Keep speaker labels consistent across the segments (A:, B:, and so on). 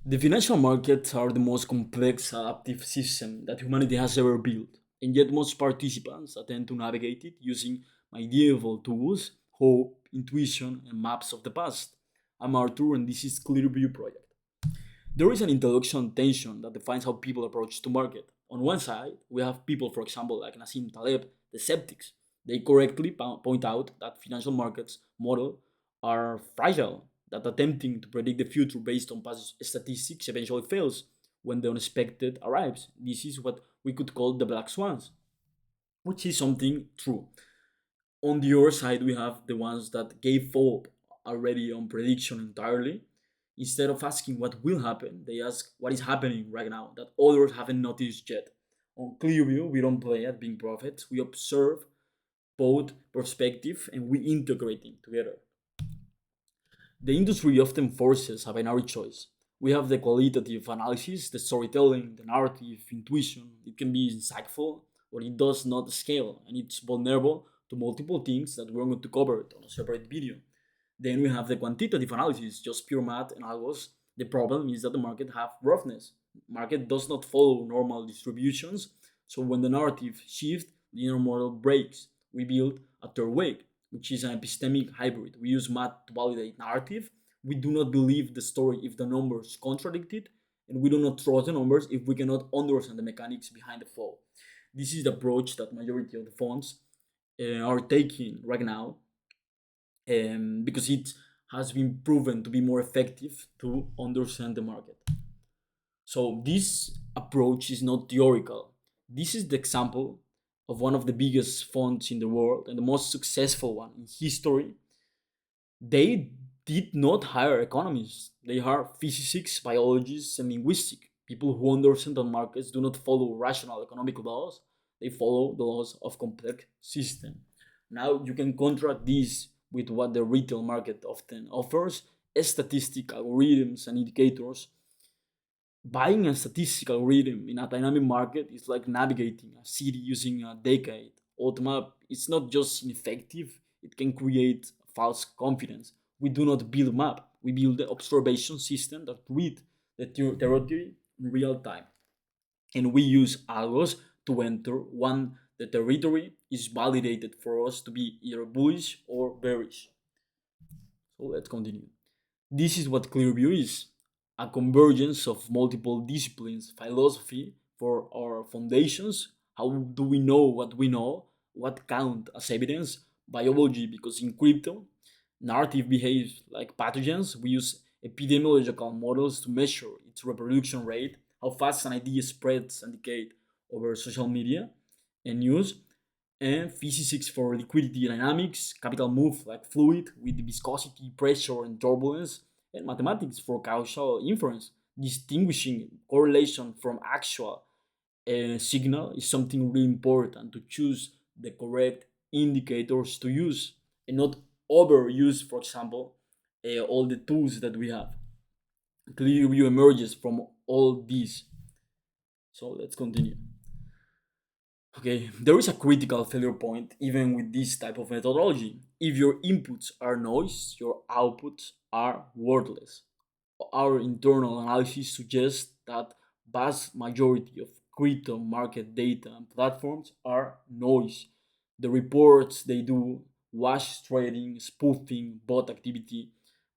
A: The financial markets are the most complex adaptive system that humanity has ever built, and yet most participants attempt to navigate it using medieval tools, hope, intuition, and maps of the past. I'm Arthur, and this is Clearview Project. There is an intellectual tension that defines how people approach the market. On one side, we have people, for example, like Nassim Taleb, the skeptics. They correctly point out that financial markets model are fragile, that attempting to predict the future based on past statistics eventually fails when the unexpected arrives. This is what we could call the black swans, which is something true. On the other side, we have the ones that gave up already on prediction entirely. Instead of asking what will happen, they ask what is happening right now that others haven't noticed yet. On Clearview, we don't play at being prophets. We observe both perspective and we integrate them together. The industry often forces a binary choice. We have the qualitative analysis, the storytelling, the narrative, intuition. It can be insightful, or it does not scale, and it's vulnerable to multiple things that we're going to cover on a separate video. Then we have the quantitative analysis, just pure math and algos. The problem is that the market have roughness. Market does not follow normal distributions, so when the narrative shifts, the inner model breaks. We build a third way, which is an epistemic hybrid. We use math to validate narrative. We do not believe the story if the numbers contradict it, and we do not trust the numbers if we cannot understand the mechanics behind the flow. This is the approach that majority of the funds are taking right now, because it has been proven to be more effective to understand the market. So this approach is not theoretical. This is the example of one of the biggest funds in the world and the most successful one in history. They did not hire economists. They hired physicists, biologists, and linguistics. People who understand that markets do not follow rational economic laws. They follow the laws of complex system. Now you can contrast this with what the retail market often offers: statistical algorithms and indicators. Buying a statistical algorithm in a dynamic market is like navigating a city using a decade old map. It's not just ineffective, it can create false confidence. We do not build map, we build the observation system that read the territory in real time. And we use algos to enter when the territory is validated for us to be either bullish or bearish. So let's continue. This is what Clearview is: a convergence of multiple disciplines, philosophy for our foundations. How do we know what we know? What count as evidence? Biology, because in crypto, narrative behaves like pathogens. We use epidemiological models to measure its reproduction rate, how fast an idea spreads and decays over social media and news, and physics for liquidity dynamics, capital move like fluid with viscosity, pressure, and turbulence, and mathematics for causal inference. Distinguishing correlation from actual signal is something really important to choose the correct indicators to use and not overuse, for example, all the tools that we have. Clearview emerges from all these. So let's continue. Okay, there is a critical failure point even with this type of methodology. If your inputs are noise, your outputs are worthless. Our internal analysis suggests that vast majority of crypto market data and platforms are noise. The reports they do, wash trading, spoofing, bot activity.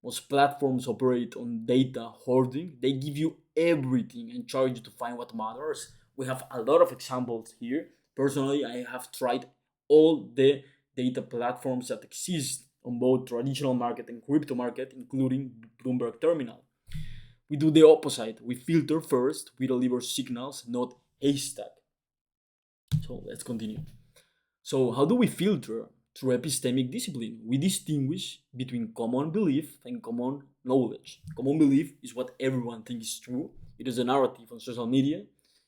A: Most platforms operate on data hoarding. They give you everything and charge you to find what matters. We have a lot of examples here. Personally, I have tried all the data platforms that exist on both traditional market and crypto market, including Bloomberg Terminal. We do the opposite. We filter first, we deliver signals, not haystack. So let's continue. So, how do we filter? Through epistemic discipline. We distinguish between common belief and common knowledge. Common belief is what everyone thinks is true. It is a narrative on social media.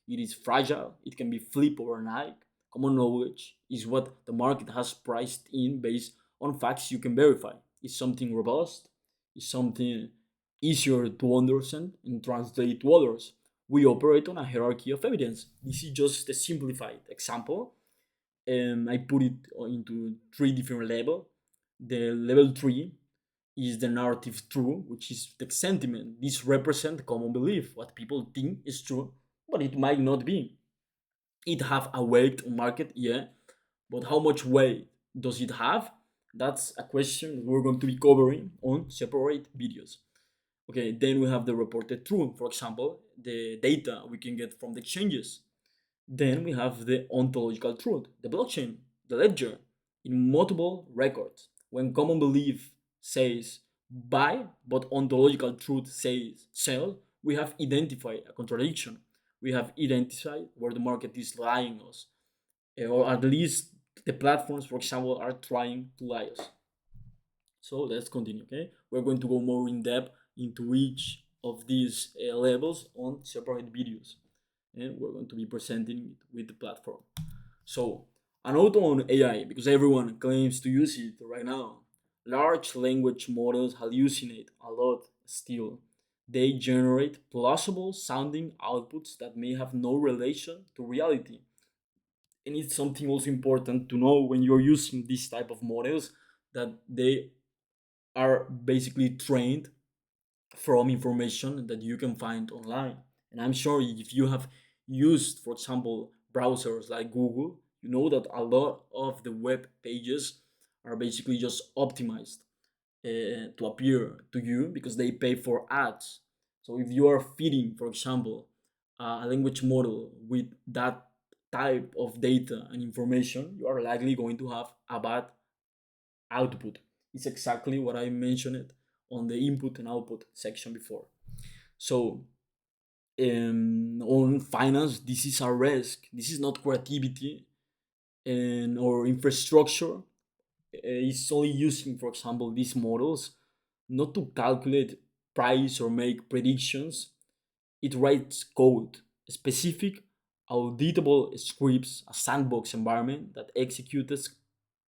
A: It is fragile. It can be flipped overnight. Common knowledge is what the market has priced in based on facts you can verify. It's something robust. It's something easier to understand and translate to others. We operate on a hierarchy of evidence. This is just a simplified example. I put it into three different levels. The level three is the narrative true, which is the sentiment. This represents common belief, what people think is true, but it might not be. It have a weight on market, yeah, but how much weight does it have? That's a question we're going to be covering on separate videos. Okay, then we have the reported truth, for example, the data we can get from the exchanges. Then we have the ontological truth, the blockchain, the ledger, immutable records. When common belief says buy, but ontological truth says sell, we have identified a contradiction. We have identified where the market is lying us, or at least the platforms, for example, are trying to lie us. So let's continue, okay? We're going to go more in depth into each of these levels on separate videos, and we're going to be presenting it with the platform. So, a note on AI, because everyone claims to use it right now. Large language models hallucinate a lot still. They generate plausible sounding outputs that may have no relation to reality. And it's something also important to know when you're using this type of models, that they are basically trained from information that you can find online. And I'm sure if you have used, for example, browsers like Google, you know that a lot of the web pages are basically just optimized to appear to you because they pay for ads. So if you are feeding, for example, a language model with that type of data and information, you are likely going to have a bad output. It's exactly what I mentioned on the input and output section before. So, on finance, this is a risk. This is not creativity and or infrastructure. It's only using, for example, these models not to calculate price or make predictions. It writes code, specific, auditable scripts, a sandbox environment that executes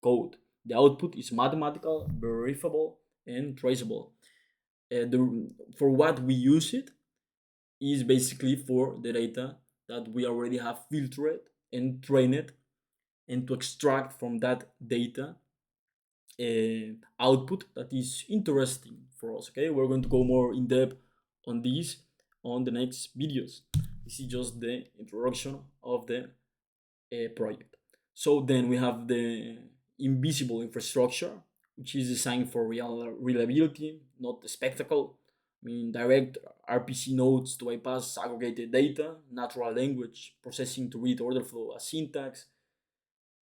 A: code. The output is mathematical, verifiable, and traceable. For what we use it is basically for the data that we already have filtered and trained, and to extract from that data output that is interesting for us. Okay, we're going to go more in depth on this on the next videos. This is just the introduction of the project. So then we have the invisible infrastructure, which is designed for real reliability, not the spectacle. I mean, direct RPC nodes to bypass aggregated data, natural language processing to read order flow as syntax,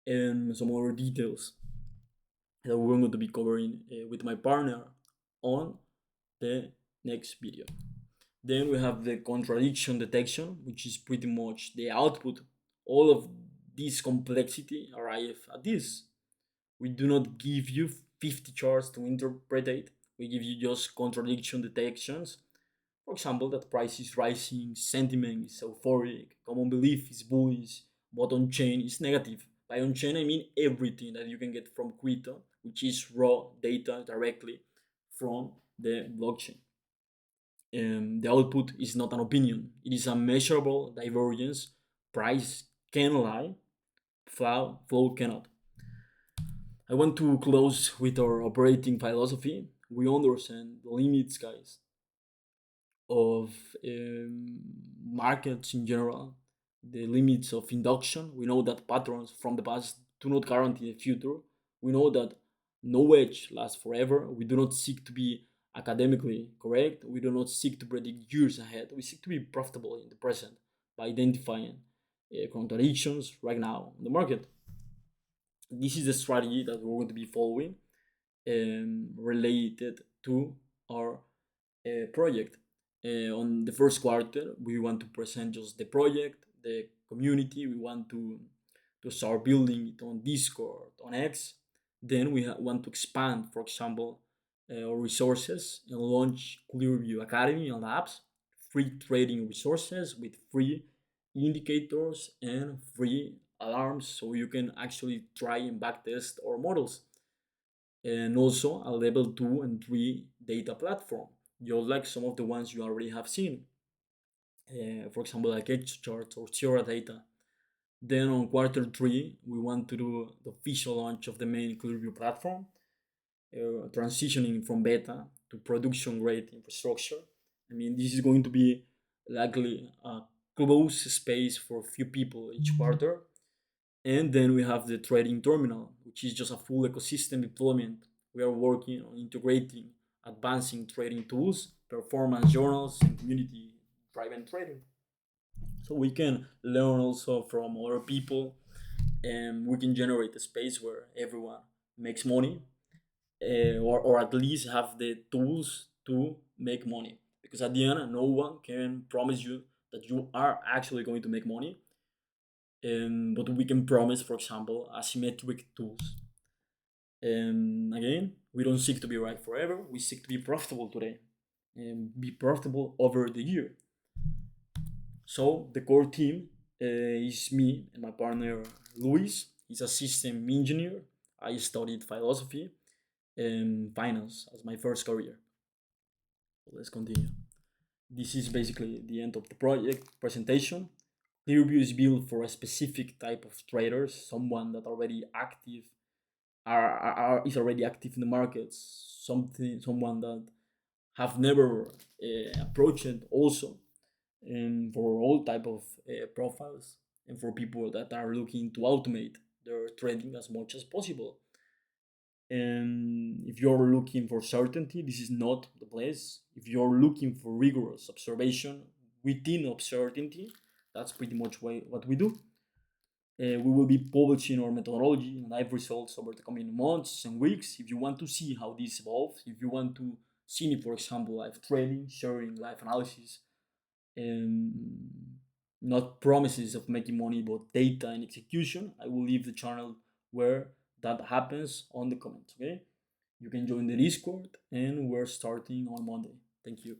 A: and some other details that we're going to be covering with my partner on the next video. Then we have the contradiction detection, which is pretty much the output. All of this complexity arrive at this. We do not give you 50 charts to interpret it. We give you just contradiction detections. For example, that price is rising, sentiment is euphoric, common belief is bullish, but on chain is negative. By on chain, I mean everything that you can get from crypto, which is raw data directly from the blockchain. The output is not an opinion, it is a measurable divergence. Price can lie, flow cannot. I want to close with our operating philosophy. We understand the limits, guys, of markets in general, the limits of induction. We know that patterns from the past do not guarantee the future. We know that knowledge lasts forever. We do not seek to be academically correct. We do not seek to predict years ahead. We seek to be profitable in the present by identifying contradictions right now in the market. This is the strategy that we're going to be following related to our project. On the first quarter, we want to present just the project, the community. We want to start building it on Discord, on X. Then we want to expand, for example, our resources and launch Clearview Academy and Labs, free trading resources with free indicators and free alarms, so you can actually try and backtest our models, and also a level 2 and 3 data platform, just like some of the ones you already have seen, for example, like XCharts or Sierra Data. Then on quarter 3, we want to do the official launch of the main Clearview platform. transitioning from beta to production grade infrastructure. I mean, this is going to be likely a close space for few people each quarter. And then we have the trading terminal, which is just a full ecosystem deployment. We are working on integrating advancing trading tools, performance journals, and community driven trading. So we can learn also from other people, and we can generate a space where everyone makes money, or at least have the tools to make money. Because at the end, no one can promise you that you are actually going to make money. But we can promise, for example, asymmetric tools. And again, we don't seek to be right forever. We seek to be profitable today and be profitable over the year. So the core team is me and my partner Luis. He's a system engineer. I studied philosophy and finance as my first career. So let's continue. This is basically the end of the project presentation. Clearview is built for a specific type of traders, someone that already active is already active in the markets, someone that have never approached it also, and for all type of profiles, and for people that are looking to automate their trading as much as possible. And if you're looking for certainty, this is not the place. If you're looking for rigorous observation within uncertainty, that's pretty much what we do. We will be publishing our methodology and live results over the coming months and weeks. If you want to see how this evolves, if you want to see me, for example, live trading, sharing live analysis, and not promises of making money, but data and execution, I will leave the channel where that happens on the comments. Okay, you can join the Discord, and we're starting on Monday. Thank you.